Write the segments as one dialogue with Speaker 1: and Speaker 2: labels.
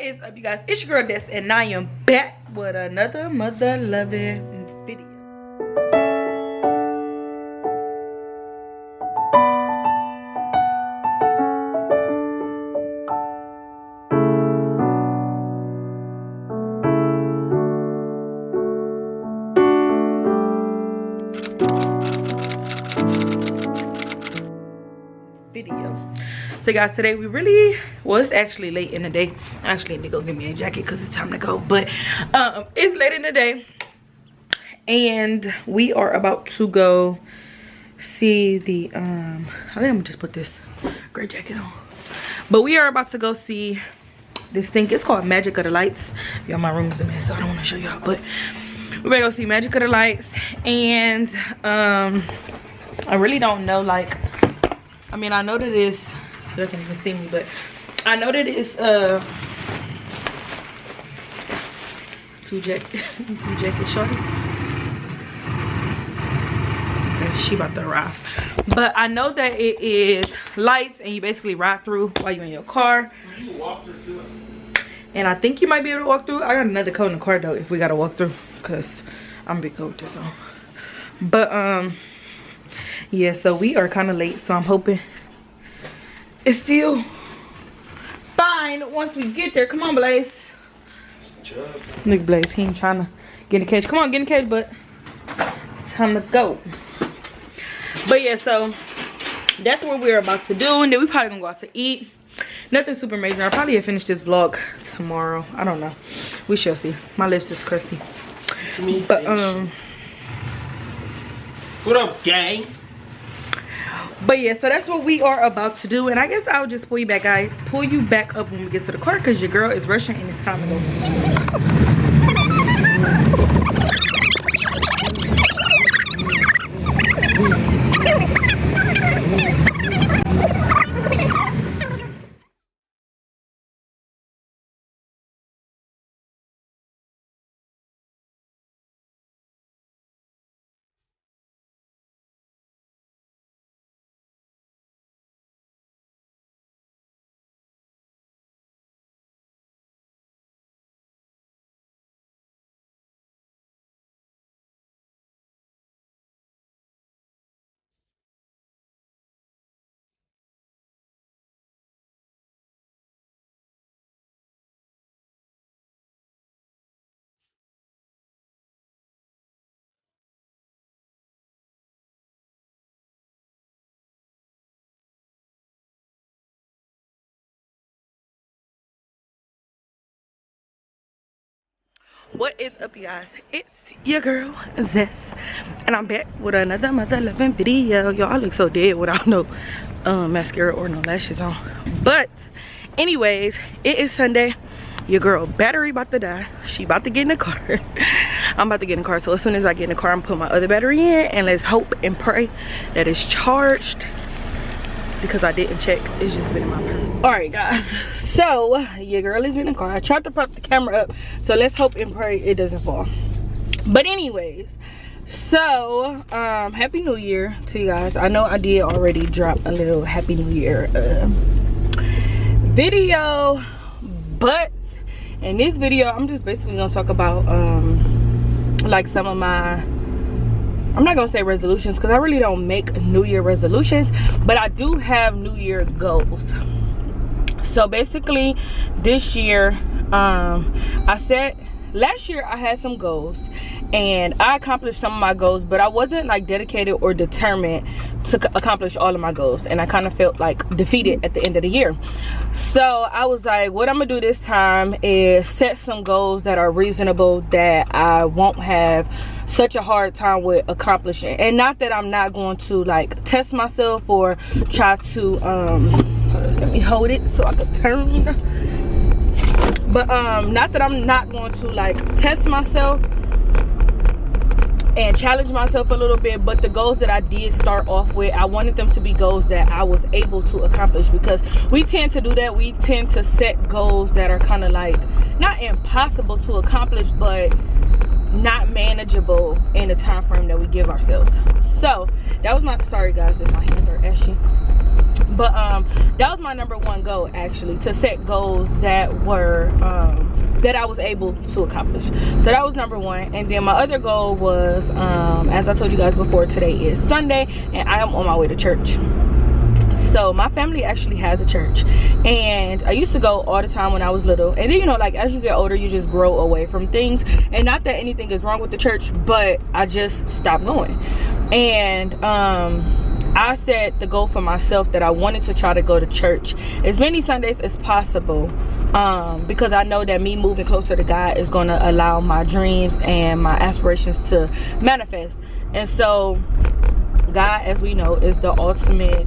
Speaker 1: is up, you guys? It's your girl Des, and I am back with another mother loving video. So guys, today we really, well, it's actually late in the day. I actually need to go get me a jacket because it's time to go, but it's late in the day and we are about to go see the I think I'm gonna just put this gray jacket on, but we are about to go see this thing. It's called Magic of the Lights. Y'all, my room is a mess, so I don't want to show y'all, but we're gonna go see Magic of the Lights. And I really don't know, like, I mean, I know that it's, you can't even see me, but I know that it's two jacket shorty. Okay, she about to arrive. But I know that it is lights and you basically ride through while you're in your car. You walk through it. And I think you might be able to walk through. I got another coat in the car though if we gotta walk through, because I'm big coat with this on. But yeah, so we are kind of late, so I'm hoping it's still fine once we get there. Come on, Blaze. Look at Blaze, he ain't trying to get in the cage. Come on, get in the cage, but it's time to go. But yeah, so that's what we're about to do, and then we probably gonna go out to eat. Nothing super major. I'll probably finish this vlog tomorrow. I don't know. We shall see. My lips is crusty. But
Speaker 2: what up, gang?
Speaker 1: But yeah, so that's what we are about to do, and I guess I'll just pull you back, guys. Pull you back up when we get to the car, because your girl is rushing and it's time to go. What is up, you guys? It's your girl Zess, and I'm back with another mother loving video. Y'all, I look so dead without no mascara or no lashes on. But anyways, it is Sunday. Your girl battery about to die. She about to get in the car. I'm about to get in the car, so as soon as I get in the car, I'm putting my other battery in, and let's hope and pray that it's charged, because I didn't check. It's just been in my purse. All right, guys, so your girl is in the car. I tried to prop the camera up, so let's hope and pray it doesn't fall. But anyways, so happy new year to you guys. I know I did already drop a little happy new year video, but in this video I'm just basically gonna talk about like some of my, I'm not gonna say resolutions, because I really don't make New Year resolutions, but I do have New Year goals. So basically this year, I said last year I had some goals and I accomplished some of my goals, but I wasn't like dedicated or determined to accomplish all of my goals, and I kind of felt like defeated at the end of the year. So I was like, what I'm gonna do this time is set some goals that are reasonable, that I won't have such a hard time with accomplishing. And not that I'm not going to like test myself or try to let me hold it so I can turn, but not that I'm not going to like test myself and challenge myself a little bit, but the goals that I did start off with, I wanted them to be goals that I was able to accomplish, because we tend to do that. We tend to set goals that are kind of like not impossible to accomplish, but not manageable in the time frame that we give ourselves. So that was my, sorry guys if my hands are ashy, But that was my number one goal, actually, to set goals that were that I was able to accomplish. So that was number one. And then my other goal was, as I told you guys before, today is Sunday and I am on my way to church. So my family actually has a church, and I used to go all the time when I was little. And then, you know, like as you get older, you just grow away from things. And not that anything is wrong with the church, but I just stopped going. And I set the goal for myself that I wanted to try to go to church as many Sundays as possible, because I know that me moving closer to God is going to allow my dreams and my aspirations to manifest. And so God, as we know, is the ultimate,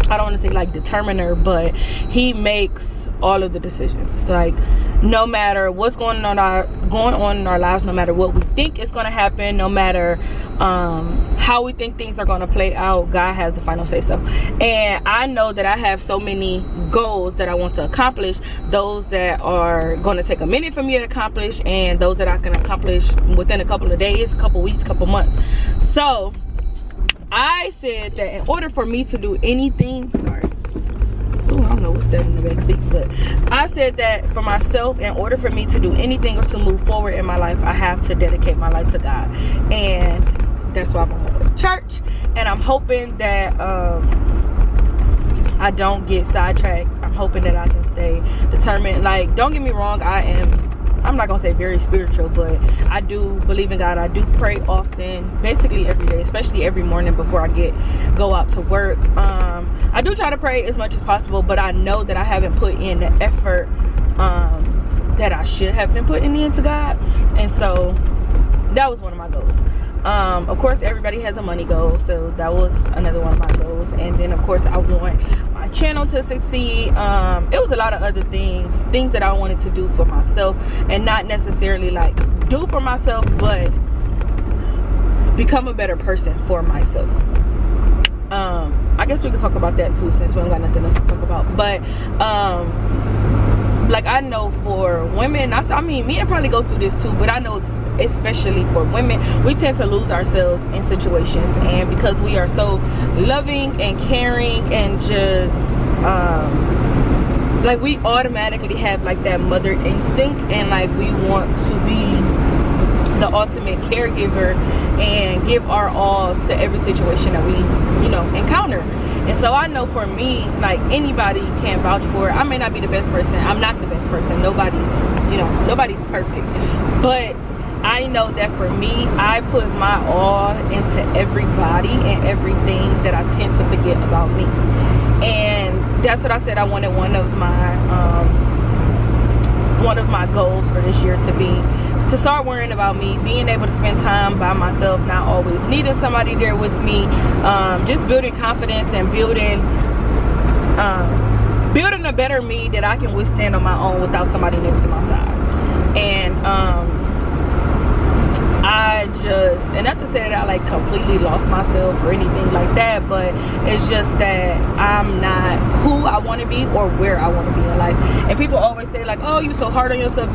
Speaker 1: I don't want to say like determiner, but he makes all of the decisions. Like, no matter what's going on in our lives, no matter what we think is going to happen, no matter how we think things are going to play out, God has the final say so. And I know that I have so many goals that I want to accomplish, those that are going to take a minute for me to accomplish, and those that I can accomplish within a couple of days, a couple weeks, couple months. So I said that in order for me to do anything, I don't know what's that in the back seat, but I said that for myself, in order for me to do anything or to move forward in my life, I have to dedicate my life to God. And that's why I'm going to church. And I'm hoping that I don't get sidetracked. I'm hoping that I can stay determined. Like, don't get me wrong, I'm not gonna say very spiritual, but I do believe in God. I do pray often, basically every day, especially every morning before I go out to work. I do try to pray as much as possible, but I know that I haven't put in the effort that I should have been putting into God. And so that was one of my goals. Of course, everybody has a money goal, so that was another one of my goals. And then of course I want my channel to succeed. It was a lot of other things that I wanted to do for myself, and not necessarily like do for myself, but become a better person for myself. I guess we can talk about that too, since we don't got nothing else to talk about. But like, I know for women, I mean, men probably go through this too, but I know especially for women, we tend to lose ourselves in situations, and because we are so loving and caring and just like, we automatically have like that mother instinct, and like we want to be the ultimate caregiver and give our all to every situation that we, you know, encounter. And so I know for me, like, anybody can vouch for it. I may not be the best person. I'm not the best person. Nobody's perfect. But I know that for me, I put my all into everybody and everything that I tend to forget about me. And that's what I said I wanted one of my goals for this year to be, to start worrying about me, being able to spend time by myself, not always needing somebody there with me, just building confidence and building a better me that I can withstand on my own without somebody next to my side. And and not to say that I like completely lost myself or anything like that, but it's just that I'm not who I want to be or where I want to be in life. And people always say like, oh, you're so hard on yourself,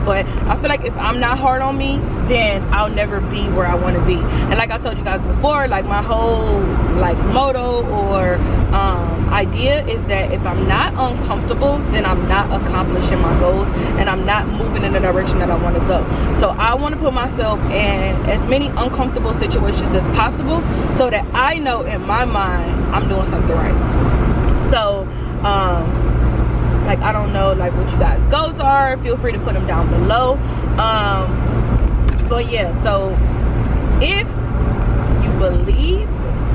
Speaker 1: but I feel like if I'm not hard on me, then I'll never be where I want to be. And like I told you guys before, like, my whole like motto or idea is that if I'm not uncomfortable, then I'm not accomplishing my goals, and I'm not moving in the direction that I want to go. So I want to put myself in as many uncomfortable situations as possible, so that I know in my mind I'm doing something right. So like, I don't know like what you guys' goals are. Feel free to put them down below. But yeah, so if you believe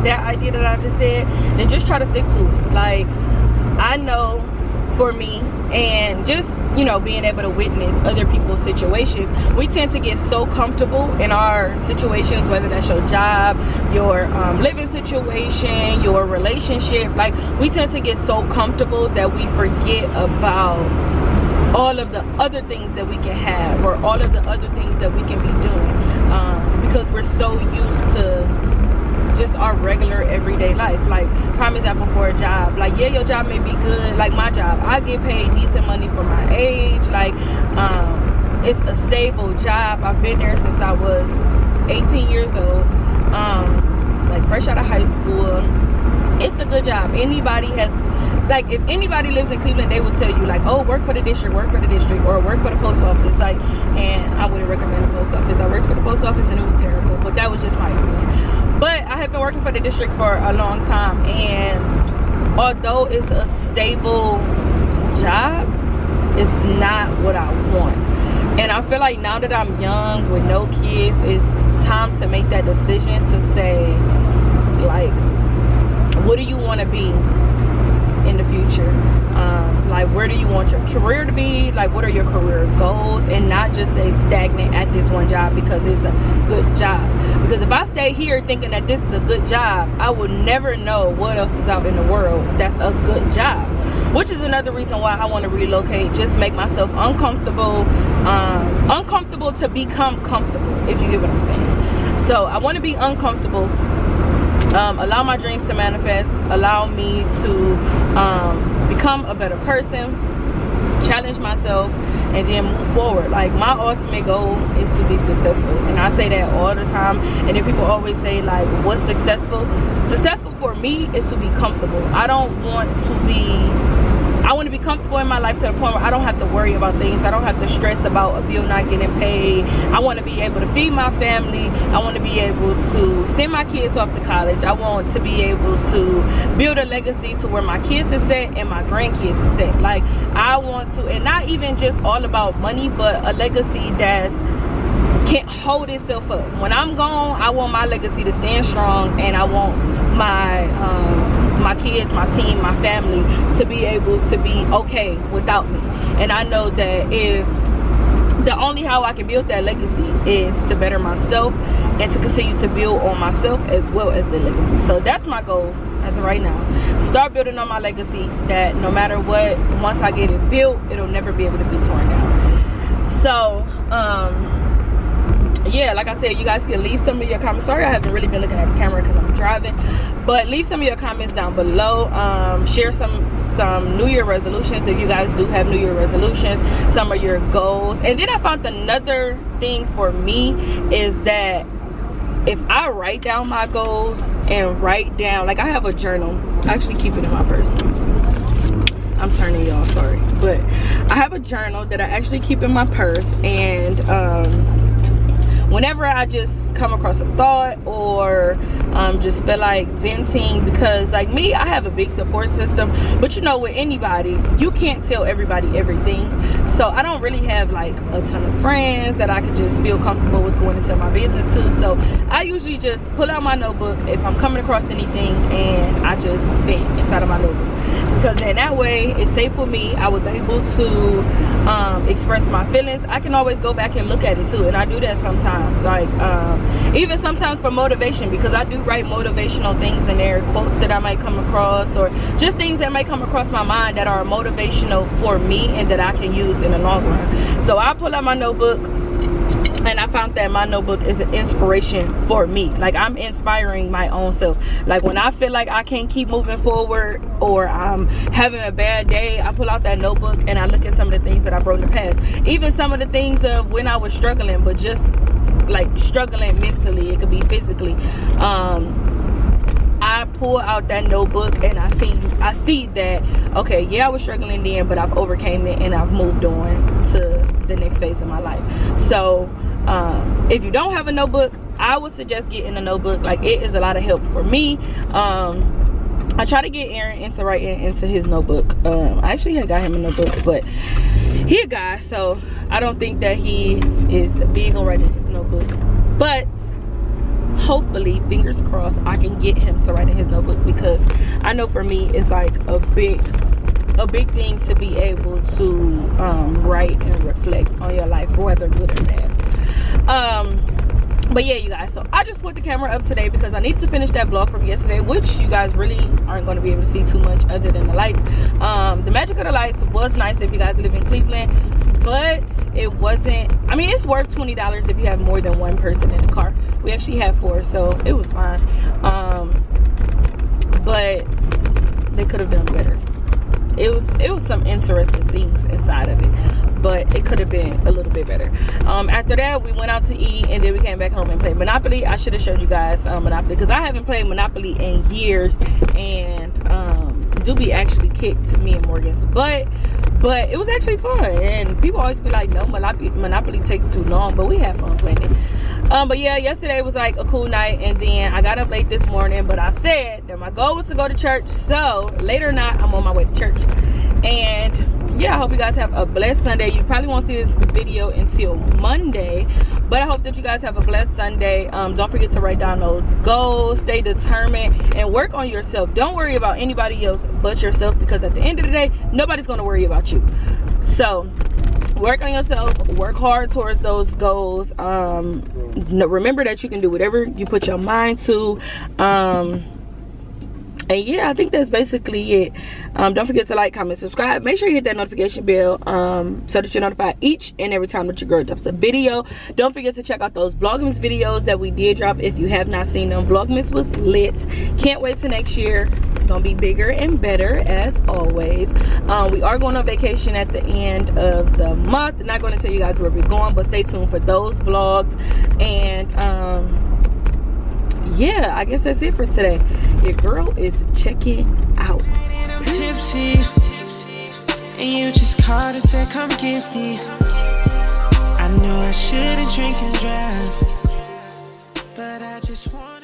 Speaker 1: that idea that I just said, then just try to stick to it. Like, I know for me, and just, you know, being able to witness other people's situations, we tend to get so comfortable in our situations, whether that's your job, your living situation, your relationship. Like, we tend to get so comfortable that we forget about all of the other things that we can have, or all of the other things that we can be doing, because we're so used to just our regular everyday life. Like, prime example for a job, like, yeah, your job may be good. Like my job, I get paid decent money for my age. Like, it's a stable job. I've been there since I was 18 years old, like fresh out of high school. It's a good job. Anybody has, like, if anybody lives in Cleveland, they would tell you, like, oh, work for the district, or work for the post office. Like, and I wouldn't recommend the post office. I worked for the post office and it was terrible, but that was just my opinion. But I have been working for the district for a long time, and although it's a stable job, it's not what I want. And I feel like now that I'm young with no kids, it's time to make that decision to say, like, what do you want to be in the future? Like, where do you want your career to be? Like, what are your career goals? And not just stay stagnant at this one job because it's a good job. Because if I stay here thinking that this is a good job, I will never know what else is out in the world that's a good job. Which is another reason why I want to relocate. Just make myself uncomfortable. Uncomfortable to become comfortable, if you get what I'm saying. So I want to be uncomfortable. Allow my dreams to manifest, allow me to become a better person, challenge myself, and then move forward. Like, my ultimate goal is to be successful, and I say that all the time. And then people always say, like, what's successful? Successful for me is to be comfortable. I want to be comfortable in my life to the point where I don't have to worry about things. I don't have to stress about a bill not getting paid. I want to be able to feed my family. I want to be able to send my kids off to college. I want to be able to build a legacy to where my kids are set and my grandkids are set. Like, I want to, and not even just all about money, but a legacy that's can't hold itself up. When I'm gone, I want my legacy to stand strong, and I want my kids, my team, my family to be able to be okay without me. And I know that if the only how I can build that legacy is to better myself and to continue to build on myself as well as the legacy. So that's my goal as of right now. Start building on my legacy, that no matter what, once I get it built, it'll never be able to be torn down. So yeah, like I said, you guys can leave some of your comments. Sorry, I haven't really been looking at the camera because I'm driving, but leave some of your comments down below. Share some New Year resolutions if you guys do have New Year resolutions, some of your goals. And then I found another thing for me is that if I write down my goals and write down, like, I have a journal. I actually keep it in my purse. I'm turning, y'all, sorry, but I have a journal that I actually keep in my purse. And whenever I just come across a thought or just feel like venting, because like me, I have a big support system, but you know, with anybody, you can't tell everybody everything. So I don't really have like a ton of friends that I could just feel comfortable with going into my business to. So I usually just pull out my notebook if I'm coming across anything, and I just vent inside of my notebook, because then that way it's safe for me. I was able to express my feelings. I can always go back and look at it too, and I do that sometimes, like even sometimes for motivation, because I do write motivational things in there, quotes that I might come across, or just things that might come across my mind that are motivational for me and that I can use in the long run. So I pull out my notebook, and I found that my notebook is an inspiration for me. Like, I'm inspiring my own self. Like, when I feel like I can't keep moving forward, or I'm having a bad day, I pull out that notebook and I look at some of the things that I've wrote in the past. Even some of the things of when I was struggling, but just like struggling mentally, it could be physically. I pull out that notebook and I see that, okay, yeah, I was struggling then, but I've overcame it and I've moved on to the next phase of my life. So if you don't have a notebook, I would suggest getting a notebook. Like, it is a lot of help for me. I try to get Aaron into writing into his notebook. I actually had got him a notebook, but he a guy, so I don't think that he is big on writing his notebook. But hopefully, fingers crossed, I can get him to write in his notebook, because I know for me it's like a big thing to be able to write and reflect on your life, whether good or bad. But yeah, you guys, so I just put the camera up today because I need to finish that vlog from yesterday, which you guys really aren't going to be able to see too much other than the lights. The magic of the lights was nice if you guys live in Cleveland, but it wasn't, I mean, it's worth $20 if you have more than one person in the car. We actually had 4, so it was fine. But they could have done better. It was some interesting things inside of it. but it could have been a little bit better. After that, we went out to eat, and then we came back home and played Monopoly. I should have showed you guys Monopoly, because I haven't played Monopoly in years, and Doobie actually kicked me and Morgan's butt, but it was actually fun. And people always be like, no, Monopoly takes too long, but we had fun playing it. But yeah, yesterday was like a cool night, and then I got up late this morning, but I said that my goal was to go to church, so later or not, I'm on my way to church. And yeah, I hope you guys have a blessed Sunday. You probably won't see this video until Monday, but I hope that you guys have a blessed Sunday. Don't forget to write down those goals, stay determined, and work on yourself. Don't worry about anybody else but yourself, because at the end of the day, nobody's going to worry about you. So work on yourself, work hard towards those goals. Remember that you can do whatever you put your mind to. And yeah, I think that's basically it. Don't forget to like, comment, subscribe. Make sure you hit that notification bell so that you're notified each and every time that your girl drops a video. Don't forget to check out those Vlogmas videos that we did drop if you have not seen them. Vlogmas was lit. Can't wait till next year. Gonna be bigger and better as always. We are going on vacation at the end of the month. Not going to tell you guys where we're going, but stay tuned for those vlogs. And yeah, I guess that's it for today. Your girl is checking out.
Speaker 2: I'm tipsy, and you just called and said come get me. I know I shouldn't drink and drive, but I just want